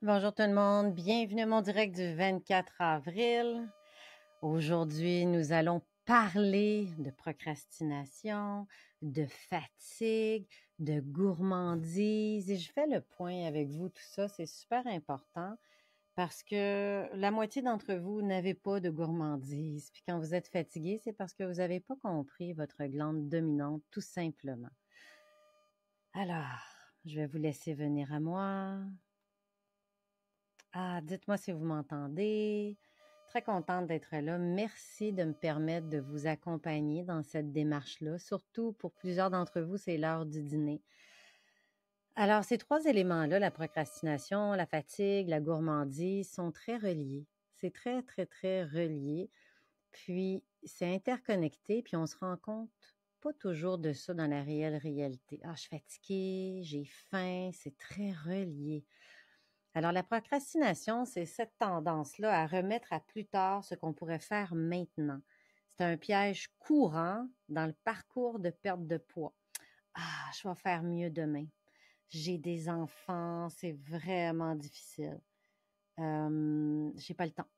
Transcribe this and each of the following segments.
Bonjour tout le monde, bienvenue à mon direct du 24 avril. Aujourd'hui, nous allons parler de procrastination, de fatigue, de gourmandise et je fais le point avec vous, tout ça, c'est super important parce que la moitié d'entre vous n'avez pas de gourmandise. Puis quand vous êtes fatigué, c'est parce que vous n'avez pas compris votre glande dominante, tout simplement. Alors, je vais vous laisser venir à moi. Ah, dites-moi si vous m'entendez. Très contente d'être là. Merci de me permettre de vous accompagner dans cette démarche-là. Surtout pour plusieurs d'entre vous, c'est l'heure du dîner. Alors, ces trois éléments-là, la procrastination, la fatigue, la gourmandise, sont très reliés. C'est très, très, très relié. Puis, c'est interconnecté, puis on se rend compte pas toujours de ça dans la réelle réalité. Ah, je suis fatiguée, j'ai faim, c'est très relié. Alors, la procrastination, c'est cette tendance-là à remettre à plus tard ce qu'on pourrait faire maintenant. C'est un piège courant dans le parcours de perte de poids. Ah, je vais faire mieux demain. J'ai des enfants, c'est vraiment difficile. J'ai pas le temps.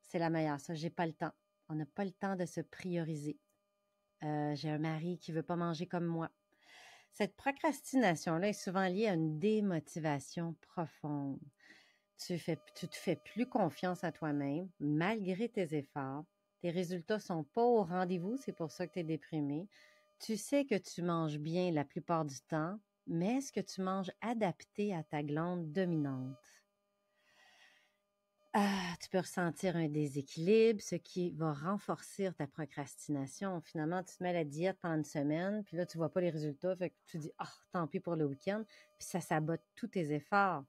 C'est la meilleure, ça. J'ai pas le temps. On n'a pas le temps de se prioriser. J'ai un mari qui veut pas manger comme moi. Cette procrastination-là est souvent liée à une démotivation profonde. Tu te fais plus confiance à toi-même malgré tes efforts. Tes résultats sont pas au rendez-vous, c'est pour ça que tu es déprimé. Tu sais que tu manges bien la plupart du temps, mais est-ce que tu manges adapté à ta glande dominante? Ah, tu peux ressentir un déséquilibre, ce qui va renforcer ta procrastination. Finalement, tu te mets à la diète pendant une semaine, puis là, tu vois pas les résultats, fait que tu dis, ah, tant pis pour le week-end, puis ça sabote tous tes efforts.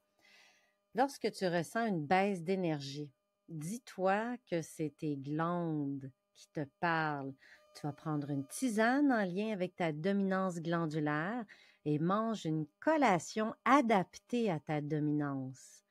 Lorsque tu ressens une baisse d'énergie, dis-toi que c'est tes glandes qui te parlent. Tu vas prendre une tisane en lien avec ta dominance glandulaire et mange une collation adaptée à ta dominance.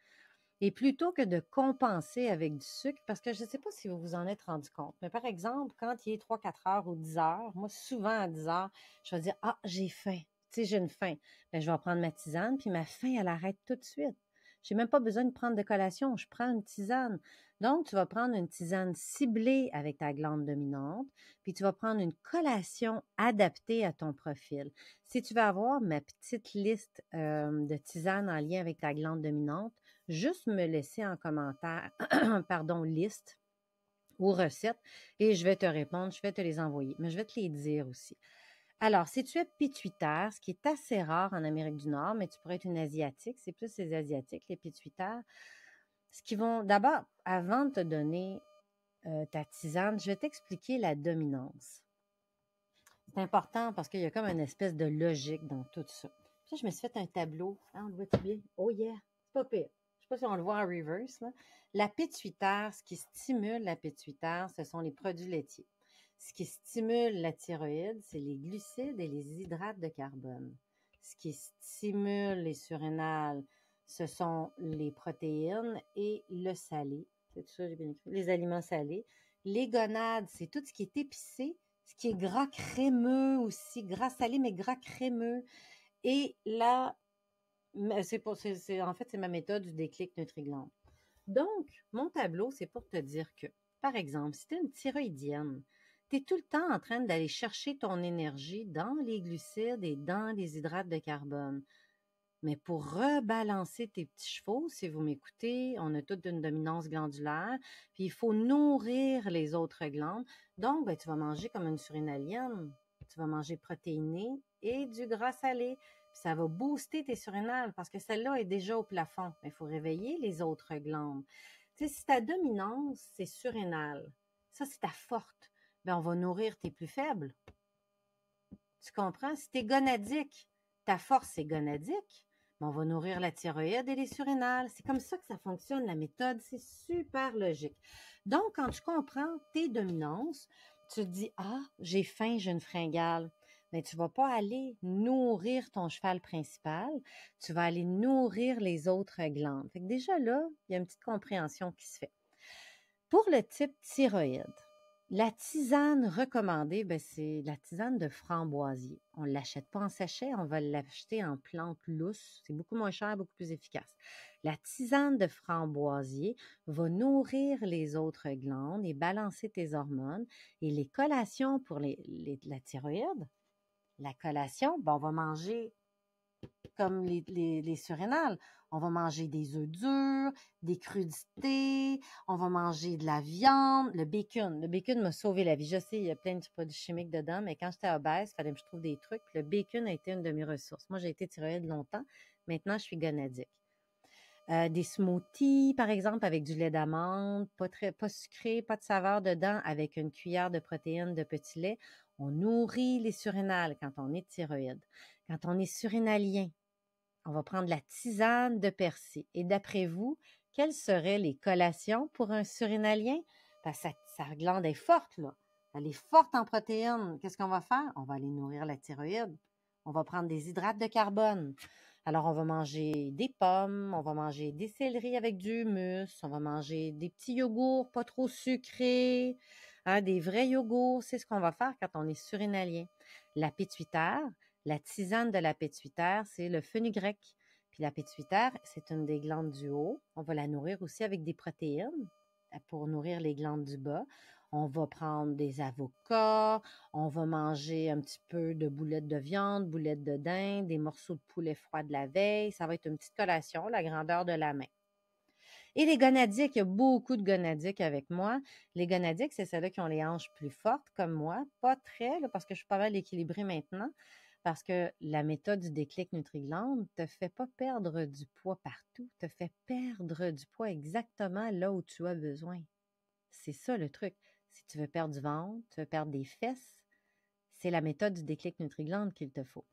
Et plutôt que de compenser avec du sucre, parce que je ne sais pas si vous vous en êtes rendu compte, mais par exemple, quand il est 3-4 heures ou 10 heures, moi, souvent à 10 heures, je vais dire, ah, j'ai faim. Tu sais, j'ai une faim. Ben, je vais prendre ma tisane, puis ma faim, elle arrête tout de suite. J'ai même pas besoin de prendre de collation, je prends une tisane. Donc, tu vas prendre une tisane ciblée avec ta glande dominante, puis tu vas prendre une collation adaptée à ton profil. Si tu veux avoir ma petite liste de tisanes en lien avec ta glande dominante, juste me laisser en commentaire, pardon, liste ou recette et je vais te répondre, je vais te les envoyer, mais je vais te les dire aussi. Alors, si tu es pituitaire, ce qui est assez rare en Amérique du Nord, mais tu pourrais être une Asiatique, c'est plus les Asiatiques, les pituitaires, ce qui vont, d'abord, avant de te donner ta tisane, je vais t'expliquer la dominance. C'est important parce qu'il y a comme une espèce de logique dans tout ça. Puis là, je me suis fait un tableau. Ah, on le voit-tu bien? Oh yeah! C'est pas pire. Je sais pas si on le voit en reverse, là. La pituitaire, ce qui stimule la pituitaire, ce sont les produits laitiers. Ce qui stimule la thyroïde, c'est les glucides et les hydrates de carbone. Ce qui stimule les surrénales, ce sont les protéines et le salé. C'est tout ça, j'ai bien écrit. Les aliments salés. Les gonades, c'est tout ce qui est épicé, ce qui est gras crémeux aussi, gras salé, mais gras crémeux. Et là, en fait, c'est ma méthode du déclic Nutriglande. Donc, mon tableau, c'est pour te dire que, par exemple, si tu es une thyroïdienne, tu es tout le temps en train d'aller chercher ton énergie dans les glucides et dans les hydrates de carbone. Mais pour rebalancer tes petits chevaux, si vous m'écoutez, on a toute une dominance glandulaire, puis il faut nourrir les autres glandes. Donc, ben, tu vas manger comme une surrénalienne. Tu vas manger protéiné et du gras salé. Puis ça va booster tes surrénales parce que celle-là est déjà au plafond. Mais il faut réveiller les autres glandes. Tu sais, si ta dominance, c'est surrénale, ça, c'est ta forte, ben, on va nourrir tes plus faibles. Tu comprends? Si tu es gonadique, ta force est gonadique, mais on va nourrir la thyroïde et les surrénales. C'est comme ça que ça fonctionne, la méthode. C'est super logique. Donc, quand tu comprends tes dominances, tu te dis, ah, j'ai faim, j'ai une fringale. Mais tu vas pas aller nourrir ton cheval principal, tu vas aller nourrir les autres glandes. Fait que déjà là, il y a une petite compréhension qui se fait. Pour le type thyroïde, La tisane recommandée, ben, c'est la tisane de framboisier. On ne l'achète pas en sachet, on va l'acheter en plante lousse. C'est beaucoup moins cher, beaucoup plus efficace. La tisane de framboisier va nourrir les autres glandes et balancer tes hormones. Et les collations pour la thyroïde, la collation, ben, on va manger comme les surrénales. On va manger des œufs durs, des crudités, on va manger de la viande, le bacon. Le bacon m'a sauvé la vie. Je sais, il y a plein de produits chimiques dedans, mais quand j'étais obèse, il fallait que je trouve des trucs. Puis le bacon a été une de mes ressources. Moi, j'ai été thyroïde longtemps. Maintenant, je suis gonadique. Des smoothies, par exemple, avec du lait d'amande, pas sucré, pas de saveur dedans, avec une cuillère de protéines de petit lait. On nourrit les surrénales quand on est thyroïde. Quand on est surrénalien, on va prendre la tisane de persil. Et d'après vous, quelles seraient les collations pour un surrénalien? Parce que sa glande est forte, là. Elle est forte en protéines. Qu'est-ce qu'on va faire? On va aller nourrir la thyroïde. On va prendre des hydrates de carbone. Alors, on va manger des pommes, on va manger des céleris avec du humus, on va manger des petits yogourts pas trop sucrés, hein, des vrais yogourts. C'est ce qu'on va faire quand on est surrénalien. La pituitaire, la tisane de la pituitaire, c'est le fenugrec. Puis la pituitaire, c'est une des glandes du haut. On va la nourrir aussi avec des protéines pour nourrir les glandes du bas. On va prendre des avocats, on va manger un petit peu de boulettes de viande, boulettes de dinde, des morceaux de poulet froid de la veille. Ça va être une petite collation, la grandeur de la main. Et les gonadiques, il y a beaucoup de gonadiques avec moi. Les gonadiques, c'est celles-là qui ont les hanches plus fortes, comme moi. Pas très, là, parce que je suis pas mal équilibrée maintenant. Parce que la méthode du déclic Nutri-Glande te fait pas perdre du poids partout, te fait perdre du poids exactement là où tu as besoin. C'est ça le truc. Si tu veux perdre du ventre, tu veux perdre des fesses, c'est la méthode du déclic Nutri-Glande qu'il te faut.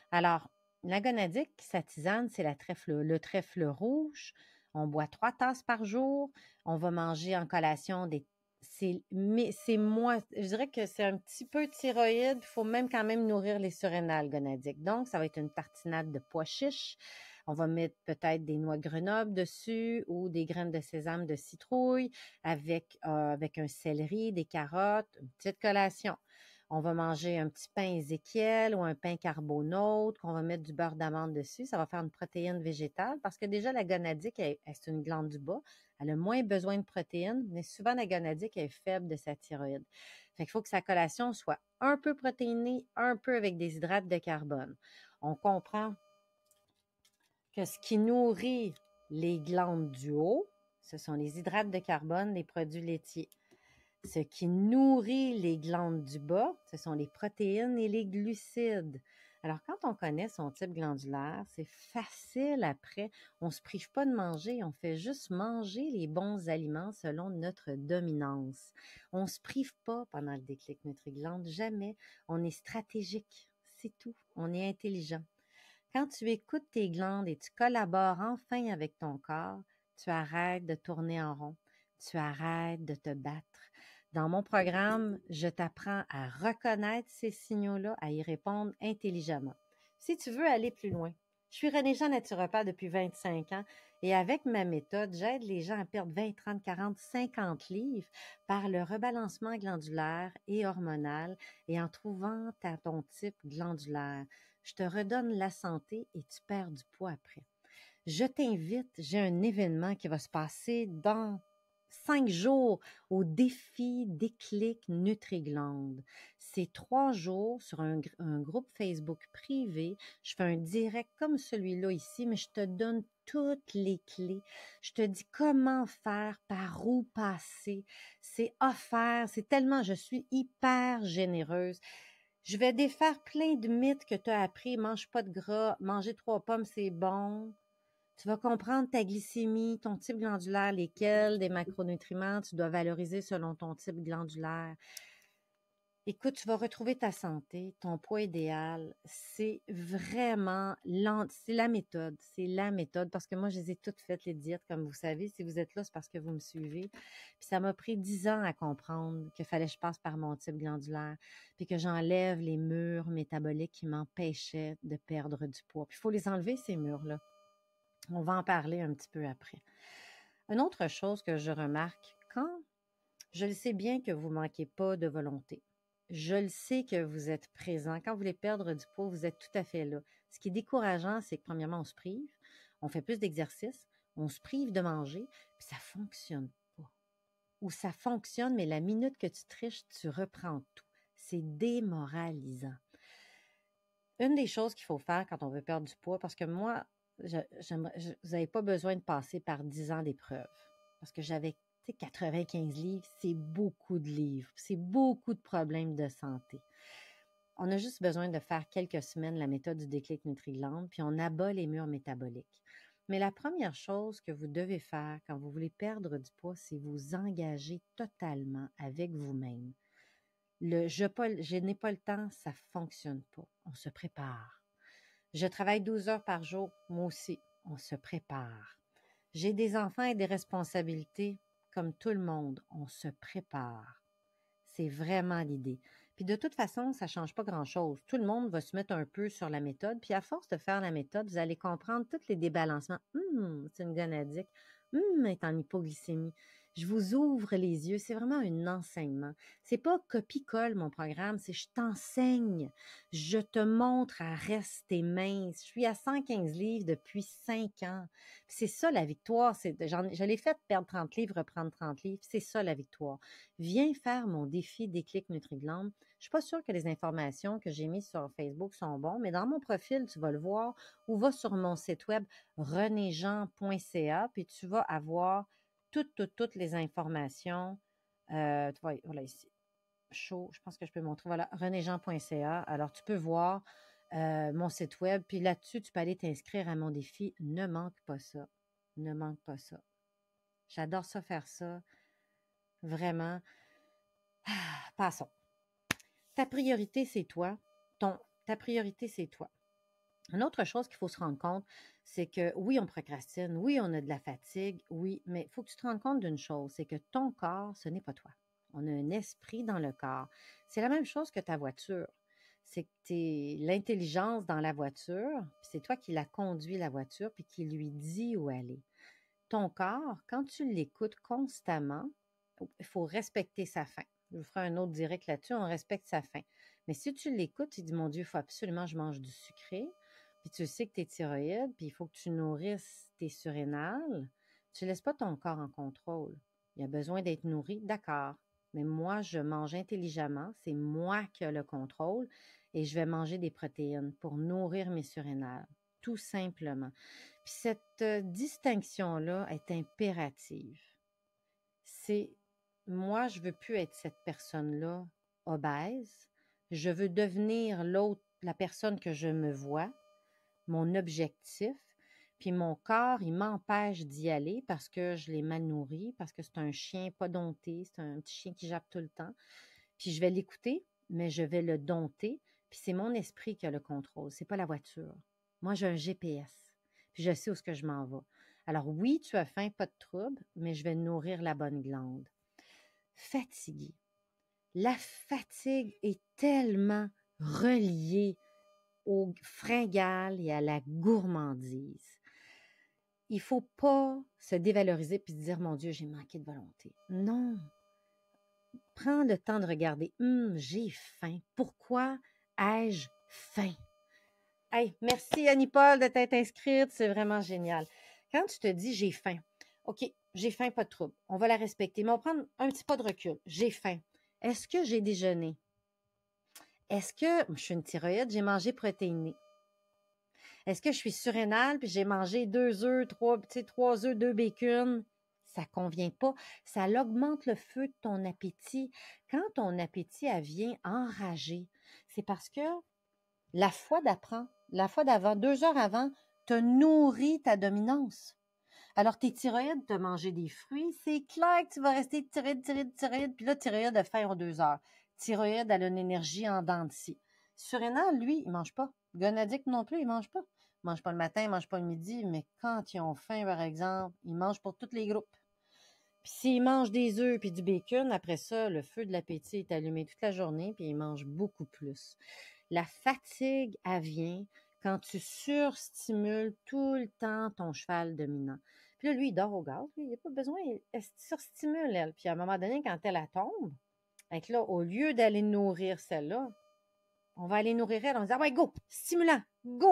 Alors, la gonadique, sa tisane, c'est le trèfle rouge. On boit 3 tasses par jour. On va manger en collation mais c'est moins, je dirais que c'est un petit peu thyroïde. Il faut même quand même nourrir les surrénales gonadiques. Donc, ça va être une tartinade de pois chiches. On va mettre peut-être des noix de Grenoble dessus ou des graines de sésame de citrouille avec un céleri, des carottes, une petite collation. On va manger un petit pain Ézéchiel ou un pain carbonate qu'on va mettre du beurre d'amande dessus. Ça va faire une protéine végétale parce que déjà, la gonadique, c'est une glande du bas. Elle a moins besoin de protéines, mais souvent, la gonadique est faible de sa thyroïde. Fait qu'il faut que sa collation soit un peu protéinée, un peu avec des hydrates de carbone. On comprend que ce qui nourrit les glandes du haut, ce sont les hydrates de carbone, les produits laitiers. Ce qui nourrit les glandes du bas, ce sont les protéines et les glucides. Alors, quand on connaît son type glandulaire, c'est facile après. On ne se prive pas de manger, on fait juste manger les bons aliments selon notre dominance. On ne se prive pas pendant le déclic Nutri-Glande, jamais. On est stratégique, c'est tout. On est intelligent. Quand tu écoutes tes glandes et tu collabores enfin avec ton corps, tu arrêtes de tourner en rond, tu arrêtes de te battre. Dans mon programme, je t'apprends à reconnaître ces signaux-là, à y répondre intelligemment. Si tu veux aller plus loin, je suis René Jean naturopathe depuis 25 ans et avec ma méthode, j'aide les gens à perdre 20, 30, 40, 50 livres par le rebalancement glandulaire et hormonal et en trouvant ton type glandulaire. Je te redonne la santé et tu perds du poids après. Je t'invite, j'ai un événement qui va se passer dans 5 jours au défi Déclic Nutri-Glande. C'est 3 jours sur un groupe Facebook privé. Je fais un direct comme celui-là ici, mais je te donne toutes les clés. Je te dis comment faire, par où passer. C'est offert, c'est tellement, je suis hyper généreuse. Je vais défaire plein de mythes que tu as appris. Mange pas de gras, manger 3 pommes, c'est bon. Tu vas comprendre ta glycémie, ton type glandulaire, lesquels des macronutriments tu dois valoriser selon ton type glandulaire. Écoute, tu vas retrouver ta santé, ton poids idéal. C'est vraiment c'est la méthode. C'est la méthode parce que moi, je les ai toutes faites, les diètes, comme vous savez. Si vous êtes là, c'est parce que vous me suivez. Puis ça m'a pris 10 ans à comprendre qu'il fallait que je passe par mon type glandulaire puis que j'enlève les murs métaboliques qui m'empêchaient de perdre du poids. Puis il faut les enlever, ces murs-là. On va en parler un petit peu après. Une autre chose que je remarque, quand Je le sais bien que vous ne manquez pas de volonté. Je le sais que vous êtes présent. Quand vous voulez perdre du poids, vous êtes tout à fait là. Ce qui est décourageant, c'est que premièrement, on se prive, on fait plus d'exercices, on se prive de manger, puis ça ne fonctionne pas. Ou ça fonctionne, mais la minute que tu triches, tu reprends tout. C'est démoralisant. Une des choses qu'il faut faire quand on veut perdre du poids, parce que moi, vous n'avez pas besoin de passer par 10 ans d'épreuves. Parce que j'avais 95 livres, c'est beaucoup de livres, c'est beaucoup de problèmes de santé. On a juste besoin de faire quelques semaines la méthode du déclic Nutri-Glande, puis on abat les murs métaboliques. Mais la première chose que vous devez faire quand vous voulez perdre du poids, c'est vous engager totalement avec vous-même. Je n'ai pas le temps, ça ne fonctionne pas. On se prépare. Je travaille 12 heures par jour, moi aussi, on se prépare. J'ai des enfants et des responsabilités, comme tout le monde, on se prépare. C'est vraiment l'idée. Puis de toute façon, ça ne change pas grand-chose. Tout le monde va se mettre un peu sur la méthode, puis à force de faire la méthode, vous allez comprendre tous les débalancements. C'est une gonadique. Elle est en hypoglycémie. Je vous ouvre les yeux. C'est vraiment un enseignement. C'est pas copie-colle, mon programme, c'est je t'enseigne. Je te montre à rester mince. Je suis à 115 livres depuis 5 ans. Puis c'est ça la victoire. Je l'ai fait perdre 30 livres, reprendre 30 livres. C'est ça la victoire. Viens faire mon défi Déclic Nutri-Glande. Je ne suis pas sûre que les informations que j'ai mises sur Facebook sont bonnes, mais dans mon profil, tu vas le voir, ou va sur mon site web renéjean.ca, puis tu vas avoir toutes les informations. Tu vois, voilà ici, chaud, je pense que je peux montrer, voilà, renéjean.ca. Alors, tu peux voir mon site web, puis là-dessus, tu peux aller t'inscrire à mon défi. Ne manque pas ça. Ne manque pas ça. J'adore ça, faire ça. Vraiment. Passons. Ta priorité, c'est toi. Ta priorité, c'est toi. Une autre chose qu'il faut se rendre compte, c'est que oui, on procrastine, oui, on a de la fatigue, oui, mais il faut que tu te rendes compte d'une chose, c'est que ton corps, ce n'est pas toi. On a un esprit dans le corps. C'est la même chose que ta voiture. C'est que tu es l'intelligence dans la voiture, puis c'est toi qui la conduis, la voiture, puis qui lui dit où aller. Ton corps, quand tu l'écoutes constamment, il faut respecter sa faim. Je vous ferai un autre direct là-dessus, on respecte sa faim. Mais si tu l'écoutes, tu dis, mon Dieu, il faut absolument que je mange du sucré, puis tu sais que tu es thyroïde, puis il faut que tu nourrisses tes surrénales, tu ne laisses pas ton corps en contrôle. Il a besoin d'être nourri, d'accord. Mais moi, je mange intelligemment, c'est moi qui ai le contrôle, et je vais manger des protéines pour nourrir mes surrénales, tout simplement. Puis cette distinction-là est impérative. C'est moi, je veux plus être cette personne-là obèse. Je veux devenir la personne que je me vois, mon objectif. Puis mon corps, il m'empêche d'y aller parce que je l'ai mal nourri, parce que c'est un chien pas dompté, c'est un petit chien qui jappe tout le temps. Puis je vais l'écouter, mais je vais le dompter. Puis c'est mon esprit qui a le contrôle, c'est pas la voiture. Moi, j'ai un GPS, puis je sais où est-ce que je m'en vais. Alors oui, tu as faim, pas de trouble, mais je vais nourrir la bonne glande. Fatigué. La fatigue est tellement reliée au fringale et à la gourmandise. Il ne faut pas se dévaloriser puis se dire, mon Dieu, j'ai manqué de volonté. Non. Prends le temps de regarder. J'ai faim. Pourquoi ai-je faim? Hey, merci Annie-Paul de t'être inscrite. C'est vraiment génial. Quand tu te dis j'ai faim, OK, j'ai faim, pas de trouble. On va la respecter. Mais on va prendre un petit pas de recul. J'ai faim. Est-ce que j'ai déjeuné? Est-ce que je suis une thyroïde, j'ai mangé protéiné? Est-ce que je suis surrénale puis j'ai mangé 2 œufs, 3 œufs, 2 bacon? Ça ne convient pas. Ça augmente le feu de ton appétit. Quand ton appétit vient enragé, c'est parce que la fois d'avant, 2 heures avant, tu as nourri ta dominance. Alors, tes thyroïdes, tu as mangé des fruits, c'est clair que tu vas rester thyroïde, puis là, thyroïde a faim en 2 heures. Thyroïde, elle a une énergie en dents de scie. Surrénal, lui, il ne mange pas. Gonadique non plus, il ne mange pas. Il ne mange pas le matin, il ne mange pas le midi, mais quand ils ont faim, par exemple, ils mangent pour tous les groupes. Puis s'ils mangent des œufs puis du bacon, après ça, le feu de l'appétit est allumé toute la journée, puis ils mangent beaucoup plus. La fatigue, elle vient quand tu surstimules tout le temps ton cheval dominant. Puis là, lui, il dort au gaz, lui, il n'a pas besoin, elle se surstimule, elle. Puis à un moment donné, quand elle tombe, donc là, au lieu d'aller nourrir celle-là, on va aller nourrir elle, on va dire, ah ouais, go,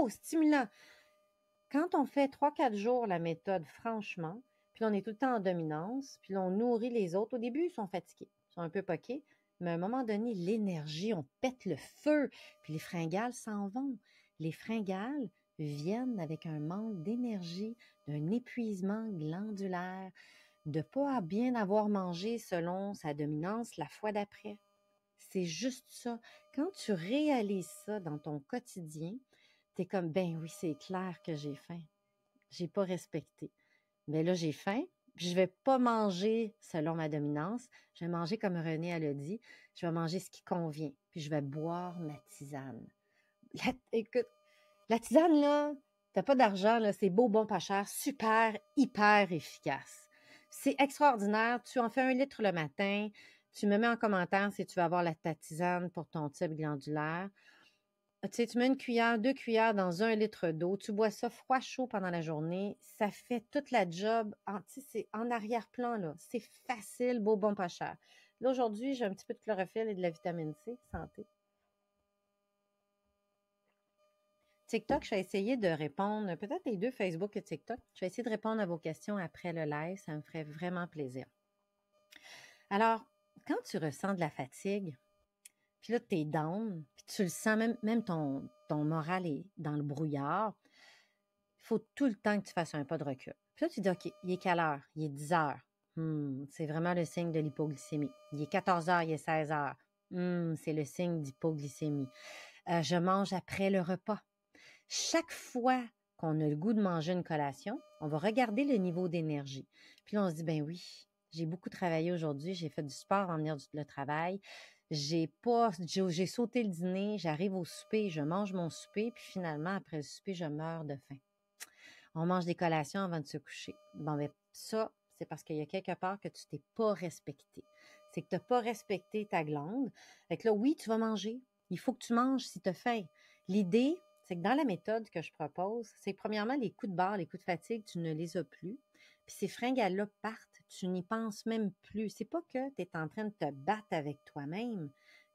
stimulant. Quand on fait 3-4 jours la méthode, franchement, puis là, on est tout le temps en dominance, puis là, on nourrit les autres. Au début, ils sont fatigués, ils sont un peu poqués, mais à un moment donné, l'énergie, on pète le feu, puis les fringales s'en vont. Les fringales viennent avec un manque d'énergie, d'un épuisement glandulaire, de ne pas bien avoir mangé selon sa dominance la fois d'après. C'est juste ça. Quand tu réalises ça dans ton quotidien, tu es comme, ben oui, c'est clair que j'ai faim. J'ai pas respecté. Mais là, j'ai faim, puis je vais pas manger selon ma dominance. Je vais manger comme René elle a dit. Je vais manger ce qui convient, puis je vais boire ma tisane. Écoute, la tisane, là, t'as pas d'argent, là, c'est beau, bon, pas cher, super, hyper efficace. C'est extraordinaire. Tu en fais 1 litre le matin. Tu me mets en commentaire si tu veux avoir ta tisane pour ton type glandulaire. Tu sais, tu mets 1 cuillère, 2 cuillères dans 1 litre d'eau. Tu bois ça froid, chaud pendant la journée. Ça fait toute la job. Tu sais, c'est en arrière-plan, là. C'est facile, beau, bon, pas cher. Là, aujourd'hui, j'ai un petit peu de chlorophylle et de la vitamine C. Santé. TikTok, je vais essayer de répondre, peut-être les 2, Facebook et TikTok. Je vais essayer de répondre à vos questions après le live. Ça me ferait vraiment plaisir. Alors, quand tu ressens de la fatigue, puis là, tu es down, puis tu le sens, même ton moral est dans le brouillard, il faut tout le temps que tu fasses un pas de recul. Puis là, tu dis, OK, il est quelle heure? Il est 10 heures. C'est vraiment le signe de l'hypoglycémie. Il est 14 heures, il est 16 heures. C'est le signe d'hypoglycémie. Je mange après le repas. Chaque fois qu'on a le goût de manger une collation, on va regarder le niveau d'énergie. Puis là, on se dit, ben oui, j'ai beaucoup travaillé aujourd'hui, j'ai fait du sport avant de venir le travail, j'ai sauté le dîner, j'arrive au souper, je mange mon souper, puis finalement, après le souper, je meurs de faim. On mange des collations avant de se coucher. Bon, ben ça, c'est parce qu'il y a quelque part que tu t'es pas respecté. C'est que tu n'as pas respecté ta glande. Fait que là, oui, tu vas manger. Il faut que tu manges si tu as faim. L'idée, c'est que dans la méthode que je propose, c'est premièrement les coups de barre, les coups de fatigue, tu ne les as plus. Puis ces fringales-là partent, tu n'y penses même plus. C'est pas que tu es en train de te battre avec toi-même.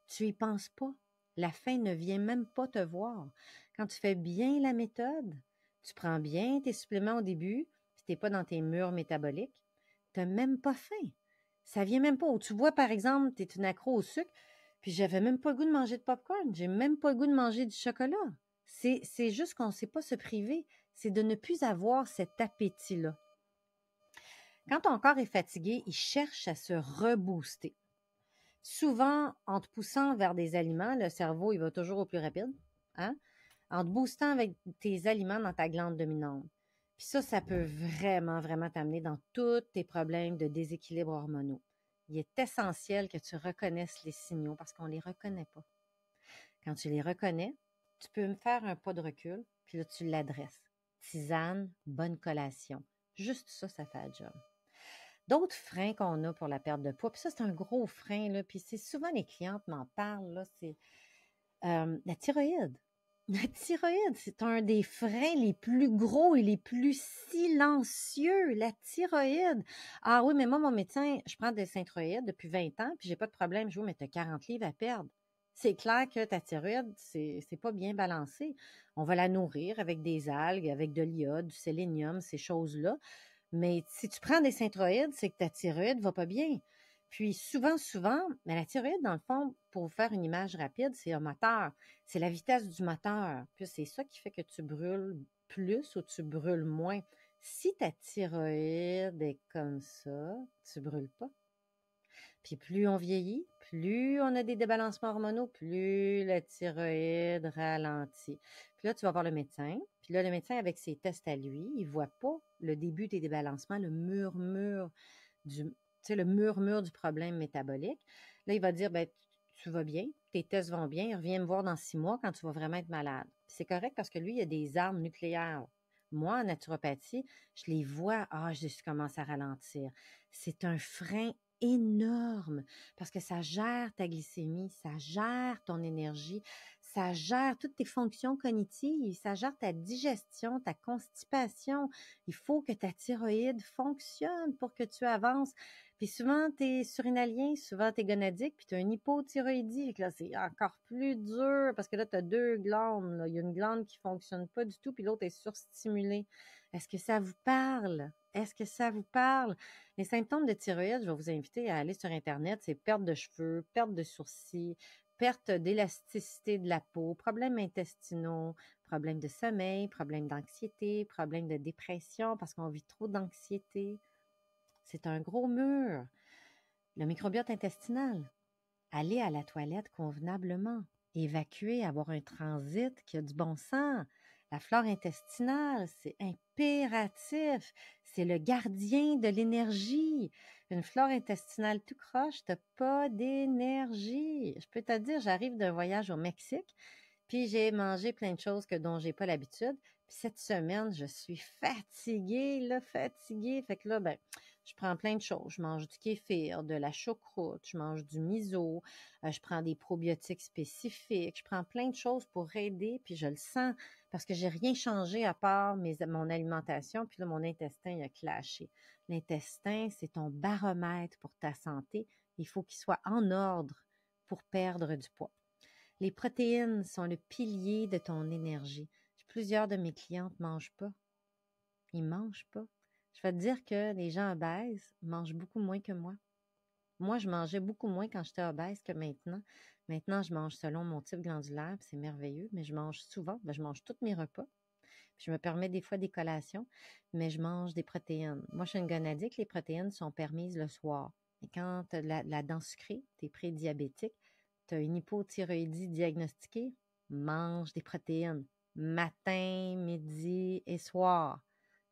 Tu y penses pas. La faim ne vient même pas te voir. Quand tu fais bien la méthode, tu prends bien tes suppléments au début, puis tu n'es pas dans tes murs métaboliques, tu n'as même pas faim. Ça vient même pas. Ou tu vois, par exemple, tu es une accro au sucre, puis j'avais même pas le goût de manger de popcorn, j'ai même pas le goût de manger du chocolat. C'est juste qu'on ne sait pas se priver. C'est de ne plus avoir cet appétit-là. Quand ton corps est fatigué, il cherche à se rebooster. Souvent, en te poussant vers des aliments, le cerveau, il va toujours au plus rapide, hein? En te boostant avec tes aliments dans ta glande dominante. Puis ça peut vraiment, vraiment t'amener dans tous tes problèmes de déséquilibre hormonaux. Il est essentiel que tu reconnaisses les signaux parce qu'on ne les reconnaît pas. Quand tu les reconnais, tu peux me faire un pas de recul, puis là, tu l'adresses. Tisane, bonne collation. Juste ça, ça fait le job. D'autres freins qu'on a pour la perte de poids, puis ça, c'est un gros frein, là, puis c'est souvent les clientes m'en parlent, là, c'est la thyroïde. La thyroïde, c'est un des freins les plus gros et les plus silencieux, la thyroïde. Ah oui, mais moi, mon médecin, je prends des synthroïdes depuis 20 ans, puis j'ai pas de problème. Je vois, mais tu as 40 livres à perdre. C'est clair que ta thyroïde, c'est pas bien balancé. On va la nourrir avec des algues, avec de l'iode, du sélénium, ces choses-là. Mais si tu prends des synthroïdes, c'est que ta thyroïde va pas bien. Puis souvent, mais la thyroïde, dans le fond, pour vous faire une image rapide, c'est un moteur. C'est la vitesse du moteur. Puis c'est ça qui fait que tu brûles plus ou tu brûles moins. Si ta thyroïde est comme ça, tu brûles pas. Puis plus on vieillit, plus on a des débalancements hormonaux, plus la thyroïde ralentit. Puis là, tu vas voir le médecin. Puis là, le médecin, avec ses tests à lui, il ne voit pas le début des débalancements, le murmure du problème métabolique. Là, il va dire, ben, tu vas bien, tes tests vont bien, reviens me voir dans 6 mois quand tu vas vraiment être malade. C'est correct parce que lui, il a des armes nucléaires. Moi, en naturopathie, je les vois, je commence à ralentir. C'est un frein énorme parce que ça gère ta glycémie, ça gère ton énergie, ça gère toutes tes fonctions cognitives, ça gère ta digestion, ta constipation. Il faut que ta thyroïde fonctionne pour que tu avances. Puis souvent, tu es surinalien, souvent tu es gonadique, puis tu as une hypothyroïdie. Fait que là, c'est encore plus dur parce que là, tu as deux glandes. Là. Il y a une glande qui ne fonctionne pas du tout, puis l'autre est surstimulée. Est-ce que ça vous parle? Est-ce que ça vous parle? Les symptômes de thyroïde, je vais vous inviter à aller sur Internet, c'est perte de cheveux, perte de sourcils, perte d'élasticité de la peau, problèmes intestinaux, problèmes de sommeil, problèmes d'anxiété, problèmes de dépression parce qu'on vit trop d'anxiété. C'est un gros mur. Le microbiote intestinal, aller à la toilette convenablement, évacuer, avoir un transit qui a du bon sens. La flore intestinale, c'est impératif. C'est le gardien de l'énergie. Une flore intestinale tout croche, t'as pas d'énergie. Je peux te dire, j'arrive d'un voyage au Mexique, puis j'ai mangé plein de choses dont j'ai pas l'habitude. Puis cette semaine, je suis fatiguée, là, fatiguée. Fait que là, ben, je prends plein de choses. Je mange du kéfir, de la choucroute, je mange du miso, je prends des probiotiques spécifiques, je prends plein de choses pour aider, puis je le sens parce que j'ai rien changé à part mon alimentation, puis là, mon intestin il a clashé. L'intestin, c'est ton baromètre pour ta santé. Il faut qu'il soit en ordre pour perdre du poids. Les protéines sont le pilier de ton énergie. Plusieurs de mes clientes ne mangent pas. Ils ne mangent pas. Je vais te dire que les gens obèses mangent beaucoup moins que moi. Moi, je mangeais beaucoup moins quand j'étais obèse que maintenant. Maintenant, je mange selon mon type glandulaire, puis c'est merveilleux, mais je mange souvent. Je mange tous mes repas. Puis je me permets des fois des collations, mais je mange des protéines. Moi, je suis une gonadique, les protéines sont permises le soir. Et quand tu as la dent sucrée, tu es prédiabétique, tu as une hypothyroïdie diagnostiquée, mange des protéines. Matin, midi et soir.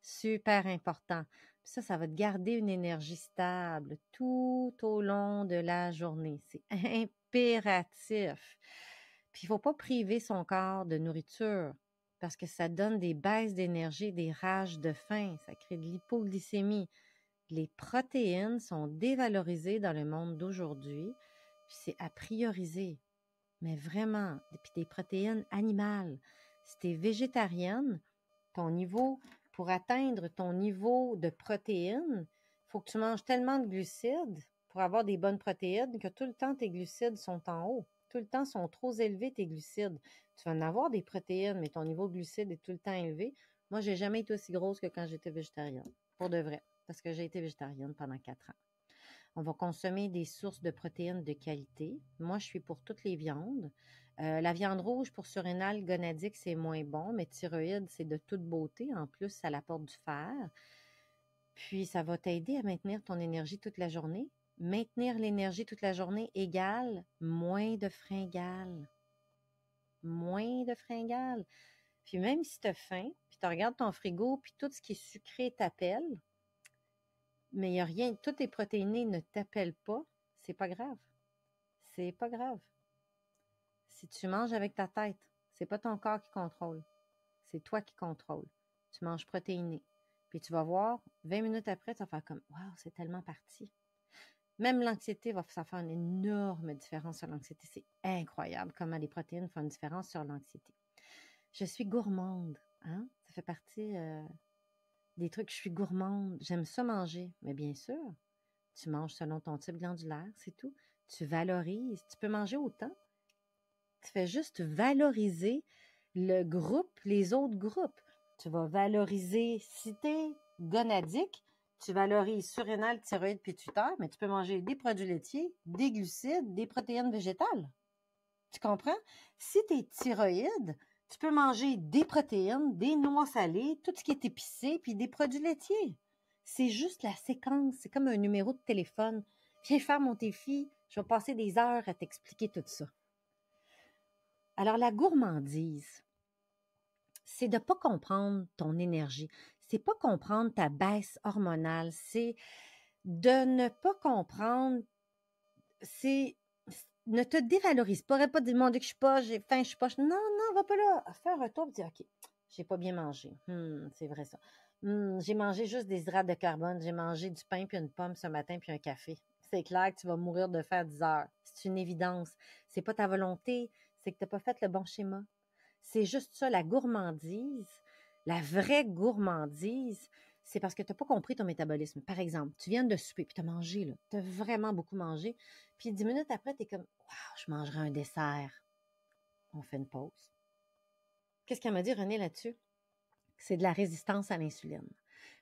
Super important. Puis ça va te garder une énergie stable tout au long de la journée. C'est impératif. Puis il ne faut pas priver son corps de nourriture parce que ça donne des baisses d'énergie, des rages de faim, ça crée de l'hypoglycémie. Les protéines sont dévalorisées dans le monde d'aujourd'hui, puis c'est à prioriser. Mais vraiment, puis des protéines animales. Si tu es végétarienne, pour atteindre ton niveau de protéines, il faut que tu manges tellement de glucides pour avoir des bonnes protéines que tout le temps tes glucides sont en haut. Tout le temps sont trop élevés tes glucides. Tu vas en avoir des protéines, mais ton niveau de glucides est tout le temps élevé. Moi, j'ai jamais été aussi grosse que quand j'étais végétarienne. Pour de vrai. Parce que j'ai été végétarienne pendant 4 ans. On va consommer des sources de protéines de qualité. Moi, je suis pour toutes les viandes. La viande rouge pour surrénal gonadique, c'est moins bon, mais thyroïde, c'est de toute beauté. En plus, ça apporte du fer. Puis, ça va t'aider à maintenir ton énergie toute la journée. Maintenir l'énergie toute la journée égale moins de fringales. Moins de fringales. Puis, même si tu as faim, puis tu regardes ton frigo, puis tout ce qui est sucré t'appelle, mais il n'y a rien, tous tes protéinés ne t'appellent pas, c'est pas grave. C'est pas grave. Si tu manges avec ta tête, c'est pas ton corps qui contrôle. C'est toi qui contrôle. Tu manges protéiné. Puis tu vas voir, 20 minutes après, tu vas faire comme « Wow, c'est tellement parti ». Même l'anxiété ça faire une énorme différence sur l'anxiété. C'est incroyable comment les protéines font une différence sur l'anxiété. Je suis gourmande. Hein? Ça fait partie des trucs. Je suis gourmande. J'aime ça manger. Mais bien sûr, tu manges selon ton type glandulaire, c'est tout. Tu valorises. Tu peux manger autant. Tu fais juste valoriser le groupe, les autres groupes. Tu vas valoriser, si tu es gonadique, tu valorises surrénal, thyroïde, pituitaire, mais tu peux manger des produits laitiers, des glucides, des protéines végétales. Tu comprends? Si tu es thyroïde, tu peux manger des protéines, des noix salées, tout ce qui est épicé, puis des produits laitiers. C'est juste la séquence. C'est comme un numéro de téléphone. Viens faire mon défi. Je vais passer des heures à t'expliquer tout ça. Alors, la gourmandise, c'est de ne pas comprendre ton énergie. C'est pas comprendre ta baisse hormonale. C'est de ne pas comprendre. Ne te dévalorise pas. Arrête pas de demander que je suis pas, j'ai faim, je suis pas. Non, non, va pas là. Fais un retour et dis OK, j'ai pas bien mangé. C'est vrai ça. J'ai mangé juste des hydrates de carbone. J'ai mangé du pain puis une pomme ce matin puis un café. C'est clair que tu vas mourir de faim à 10 heures. C'est une évidence. C'est pas ta volonté. c'est que tu n'as pas fait le bon schéma. C'est juste ça, la gourmandise, la vraie gourmandise, c'est parce que tu n'as pas compris ton métabolisme. Par exemple, tu viens de souper, puis tu as mangé, tu as vraiment beaucoup mangé, puis 10 minutes après, tu es comme, waouh, je mangerai un dessert. On fait une pause. Qu'est-ce qu'elle m'a dit, René, là-dessus? C'est de la résistance à l'insuline.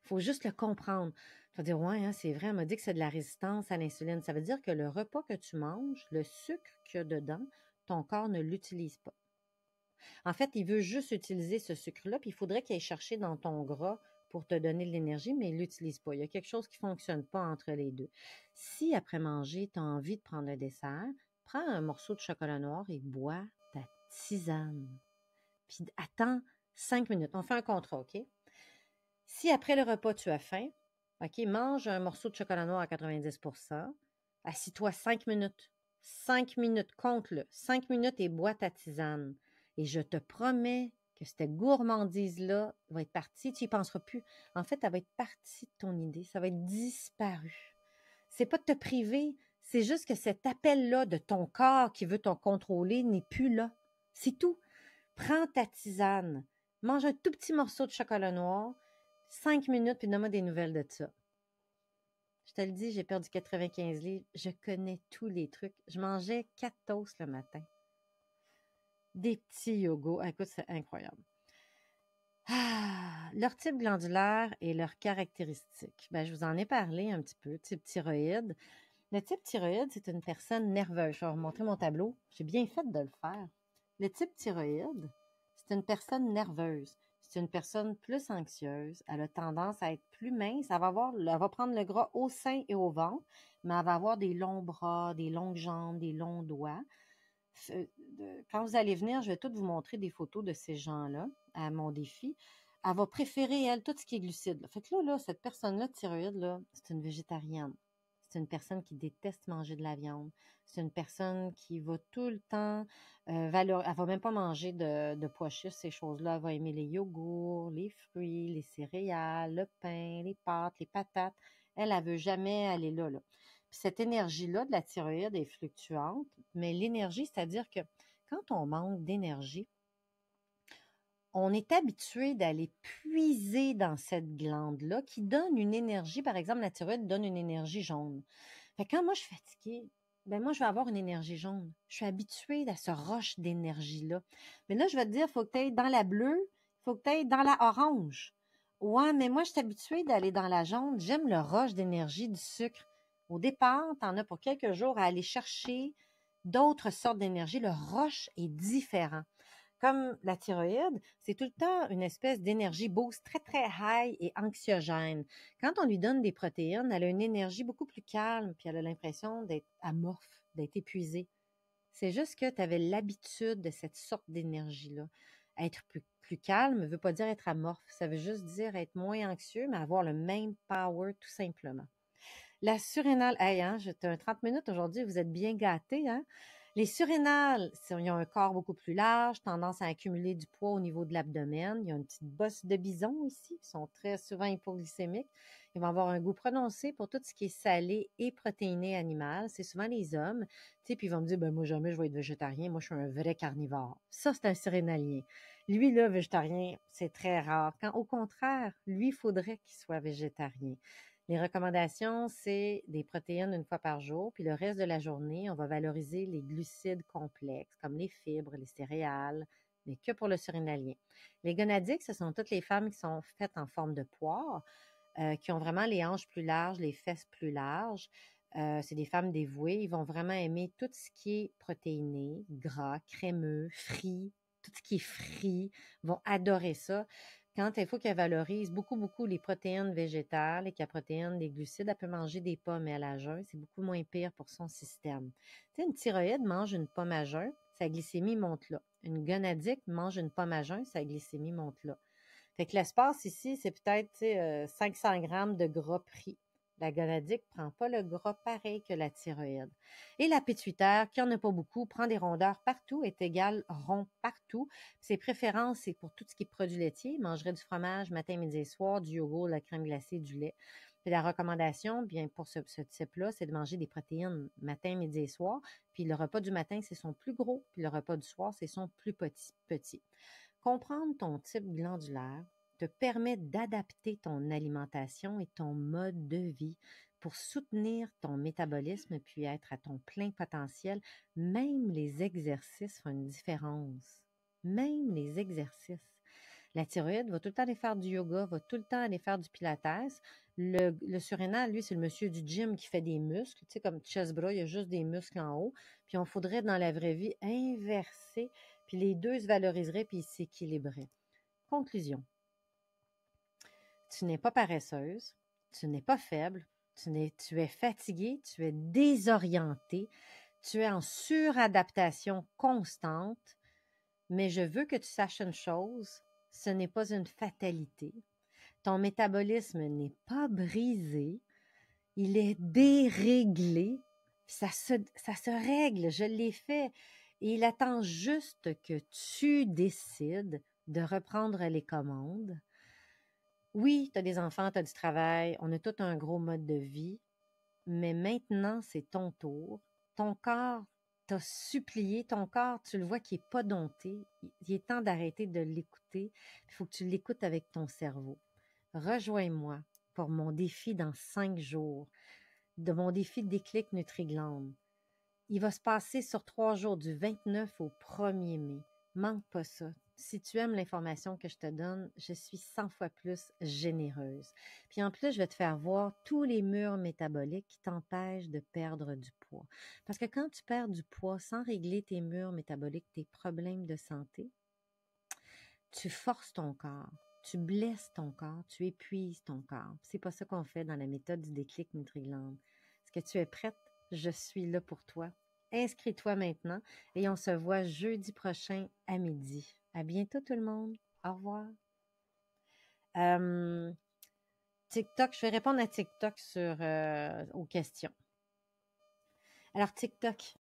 Il faut juste le comprendre. Tu vas dire, ouais, hein, c'est vrai, elle m'a dit que c'est de la résistance à l'insuline. Ça veut dire que le repas que tu manges, le sucre qu'il y a dedans, ton corps ne l'utilise pas. En fait, il veut juste utiliser ce sucre-là, puis il faudrait qu'il aille chercher dans ton gras pour te donner de l'énergie, mais il ne l'utilise pas. Il y a quelque chose qui ne fonctionne pas entre les deux. Si après manger, tu as envie de prendre le dessert, prends un morceau de chocolat noir et bois ta tisane. Puis attends 5 minutes. On fait un contrat, OK? Si après le repas, tu as faim, OK, mange un morceau de chocolat noir à 90%, assis-toi 5 minutes. 5 minutes, compte-le. 5 minutes et bois ta tisane. Et je te promets que cette gourmandise-là va être partie, tu n'y penseras plus. En fait, elle va être partie de ton idée, ça va être disparu. C'est pas de te priver, c'est juste que cet appel-là de ton corps qui veut t'en contrôler n'est plus là. C'est tout. Prends ta tisane, mange un tout petit morceau de chocolat noir, 5 minutes, puis donne-moi des nouvelles de ça. Je te le dis, j'ai perdu 95 livres. Je connais tous les trucs. Je mangeais 4 toasts le matin. Des petits yogos. Écoute, c'est incroyable. Leur type glandulaire et leurs caractéristiques. Ben, je vous en ai parlé un petit peu. Type thyroïde. Le type thyroïde, c'est une personne nerveuse. Je vais vous montrer mon tableau. J'ai bien fait de le faire. Le type thyroïde, c'est une personne nerveuse. C'est une personne plus anxieuse. Elle a tendance à être plus mince. Elle va prendre le gras au sein et au ventre, mais elle va avoir des longs bras, des longues jambes, des longs doigts. Quand vous allez venir, je vais tout vous montrer des photos de ces gens-là à mon défi. Elle va préférer, elle, tout ce qui est glucides. Fait que là, cette personne-là, thyroïde, là, c'est une végétarienne. C'est une personne qui déteste manger de la viande. C'est une personne qui va tout le temps elle va même pas manger de pois chiches, ces choses-là. Elle va aimer les yogourts, les fruits, les céréales, le pain, les pâtes, les patates. Elle veut jamais aller là, là. Puis cette énergie-là de la thyroïde est fluctuante, mais l'énergie, c'est-à-dire que quand on manque d'énergie, on est habitué d'aller puiser dans cette glande-là qui donne une énergie. Par exemple, la thyroïde donne une énergie jaune. Fait que quand moi, je suis fatiguée, ben moi, je vais avoir une énergie jaune. Je suis habituée à ce rush d'énergie-là. Mais là, je vais te dire, il faut que tu ailles dans la bleue, il faut que tu ailles dans la orange. Ouais, mais moi, je suis habituée d'aller dans la jaune. J'aime le rush d'énergie du sucre. Au départ, tu en as pour quelques jours à aller chercher d'autres sortes d'énergie. Le rush est différent. Comme la thyroïde, c'est tout le temps une espèce d'énergie boost très, très high et anxiogène. Quand on lui donne des protéines, elle a une énergie beaucoup plus calme, puis elle a l'impression d'être amorphe, d'être épuisée. C'est juste que tu avais l'habitude de cette sorte d'énergie-là. Être plus calme ne veut pas dire être amorphe, ça veut juste dire être moins anxieux, mais avoir le même power tout simplement. La surrénale, hey, hein, j'étais un 30 minutes aujourd'hui, vous êtes bien gâtés, hein? Les surrénales, ils ont un corps beaucoup plus large, tendance à accumuler du poids au niveau de l'abdomen. Il y a une petite bosse de bison ici, ils sont très souvent hypoglycémiques. Ils vont avoir un goût prononcé pour tout ce qui est salé et protéiné animal. C'est souvent les hommes. Tu sais, puis ils vont me dire, ben moi jamais je vais être végétarien, moi je suis un vrai carnivore. Ça, c'est un surrénalien. Lui, là, végétarien, c'est très rare. Quand au contraire, lui, il faudrait qu'il soit végétarien. Les recommandations, c'est des protéines une fois par jour, puis le reste de la journée, on va valoriser les glucides complexes, comme les fibres, les céréales, mais que pour le surrénalien. Les gonadiques, ce sont toutes les femmes qui sont faites en forme de poire, qui ont vraiment les hanches plus larges, les fesses plus larges. C'est des femmes dévouées. Ils vont vraiment aimer tout ce qui est protéiné, gras, crémeux, frit, tout ce qui est frit. Ils vont adorer ça. Quand il faut qu'elle valorise beaucoup, beaucoup les protéines végétales et qu'elle protéine les glucides, elle peut manger des pommes à la jeun. C'est beaucoup moins pire pour son système. Tu sais, une thyroïde mange une pomme à jeun, sa glycémie monte là. Une gonadique mange une pomme à jeun, sa glycémie monte là. Fait que l'espace ici, c'est peut-être 500 grammes de gras pris. La gonadique ne prend pas le gras pareil que la thyroïde. Et la pituitaire, qui n'en a pas beaucoup, prend des rondeurs partout, est égale rond partout. Ses préférences, c'est pour tout ce qui est produits laitiers. Il mangerait du fromage matin, midi et soir, du yogourt, de la crème glacée, du lait. Puis la recommandation, bien pour ce type-là, c'est de manger des protéines matin, midi et soir. Puis le repas du matin, c'est son plus gros. Puis le repas du soir, c'est son plus petit. Comprendre ton type glandulaire te permet d'adapter ton alimentation et ton mode de vie pour soutenir ton métabolisme puis être à ton plein potentiel. Même les exercices font une différence. Même les exercices. La thyroïde va tout le temps aller faire du yoga, va tout le temps aller faire du pilates. Le surrénal, lui, c'est le monsieur du gym qui fait des muscles. Tu sais, comme chest bras, il y a juste des muscles en haut. Puis on faudrait, dans la vraie vie, inverser. Puis les deux se valoriseraient puis ils s'équilibreraient. Conclusion. Tu n'es pas paresseuse, tu n'es pas faible, tu es fatigué, tu es désorienté, tu es en suradaptation constante, mais je veux que tu saches une chose, ce n'est pas une fatalité. Ton métabolisme n'est pas brisé, il est déréglé, ça se règle, je l'ai fait. Et il attend juste que tu décides de reprendre les commandes. Oui, tu as des enfants, tu as du travail, on a tout un gros mode de vie, mais maintenant, c'est ton tour. Ton corps t'a supplié, ton corps, tu le vois qu'il n'est pas dompté. Il est temps d'arrêter de l'écouter. Il faut que tu l'écoutes avec ton cerveau. Rejoins-moi pour mon défi dans 5 jours, de mon défi Déclic Nutri-Glande. Il va se passer sur 3 jours, du 29 au 1er mai. Manque pas ça. Si tu aimes l'information que je te donne, je suis 100 fois plus généreuse. Puis en plus, je vais te faire voir tous les murs métaboliques qui t'empêchent de perdre du poids. Parce que quand tu perds du poids sans régler tes murs métaboliques, tes problèmes de santé, tu forces ton corps, tu blesses ton corps, tu épuises ton corps. C'est pas ça qu'on fait dans la méthode du déclic Nutri-Glande. Est-ce que tu es prête? Je suis là pour toi. Inscris-toi maintenant et on se voit jeudi prochain à midi. À bientôt tout le monde. Au revoir. TikTok, je vais répondre à TikTok aux questions. Alors TikTok,